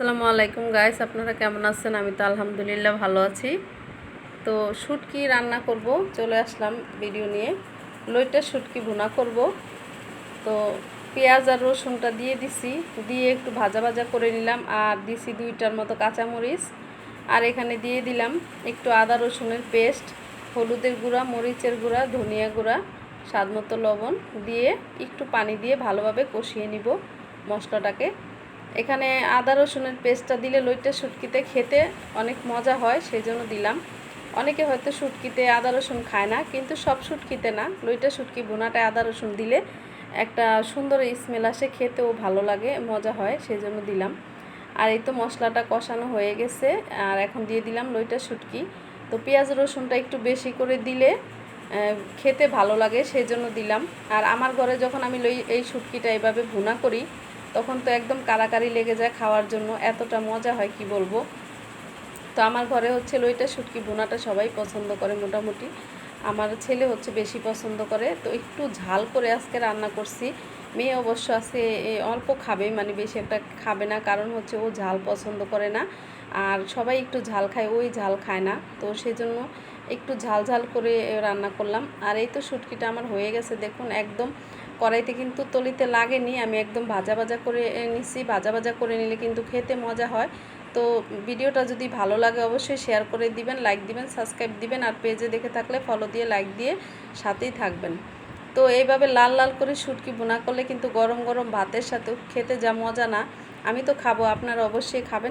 আসসালামু আলাইকুম গাইস, আপনারা কেমন আছেন? আমি তো আলহামদুলিল্লাহ ভালো আছি। তো শুটকি রান্না করব, চলে আসলাম ভিডিও নিয়ে। লইটা শুটকি ভুনা করব। তো পেঁয়াজ আর রসুনটা দিয়ে দিছি, দিয়ে একটু ভাজা ভাজা করে নিলাম, আর দিছি 2টার মতো কাঁচামরিচ। আর এখানে দিয়ে দিলাম একটু আদা রসুনের পেস্ট, হলুদের গুঁড়া, মরিচের গুঁড়া, ধনিয়া গুঁড়া, স্বাদ মতো লবণ দিয়ে একটু পানি দিয়ে ভালোভাবে কষিয়ে নিব মশলাটাকে। এখানে আদা রসুনের পেস্টটা দিলে লইটা শুটকিতে খেতে অনেক মজা হয়, সেই জন্য দিলাম। অনেকে হয়তো শুটকিতে আদা রসুন খায় না, কিন্তু সব শুটকিতে না, লইটা শুটকি ভুনাটায় আদা রসুন দিলে একটা সুন্দর স্মেল আসে, খেতেও ভালো লাগে, মজা হয়, সেই জন্য দিলাম। আর এই তো মশলাটা কষানো হয়ে গেছে, আর এখন দিয়ে দিলাম লইটা শুটকি। তো পেঁয়াজ রসুনটা একটু বেশি করে দিলে খেতে ভালো লাগে, সেই জন্য দিলাম। আর আমার ঘরে যখন আমি এই শুটকিটা এভাবে ভুনা করি, তখন তো একদম কারাকারি লেগে যায়, খাওয়ার জন্য এতটা মজা হয় কি বলবো। তো আমার ঘরে হচ্ছে লইটা শুটকি ভুনাটা সবাই পছন্দ করে মোটামুটি। আমার ছেলে হচ্ছে বেশি পছন্দ করে, তো একটু ঝাল করে আজকে রান্না করছি। মেয়ে অবশ্য আজকে অল্প খাবে, মানে বেশি একটা খাবে না, কারণ হচ্ছে ও ঝাল পছন্দ করে না। আর সবাই একটু ঝাল খায়, ওই ঝাল খায় না, তো সেই জন্য একটু ঝাল ঝাল করে রান্না করলাম। আর এই তো শুটকিটা আমার হয়ে গেছে, দেখুন একদম কড়াইতে কিন্তু তলিতে লাগেনি, আমি একদম ভাজা ভাজা করে নিছি। ভাজা ভাজা করে নিলে কিন্তু খেতে মজা হয়। তো ভিডিওটা যদি ভালো লাগে অবশ্যই শেয়ার করে দিবেন, লাইক দিবেন, সাবস্ক্রাইব দিবেন, আর পেজে দেখে থাকলে ফলো দিয়ে লাইক দিয়ে সাথেই থাকবেন। তো এইভাবে লাল লাল করে শুটকি ভুনা করলে কিন্তু গরম গরম ভাতের সাথেও খেতে যা মজা না, আমি তো খাবো, আপনারা অবশ্যই খাবেন।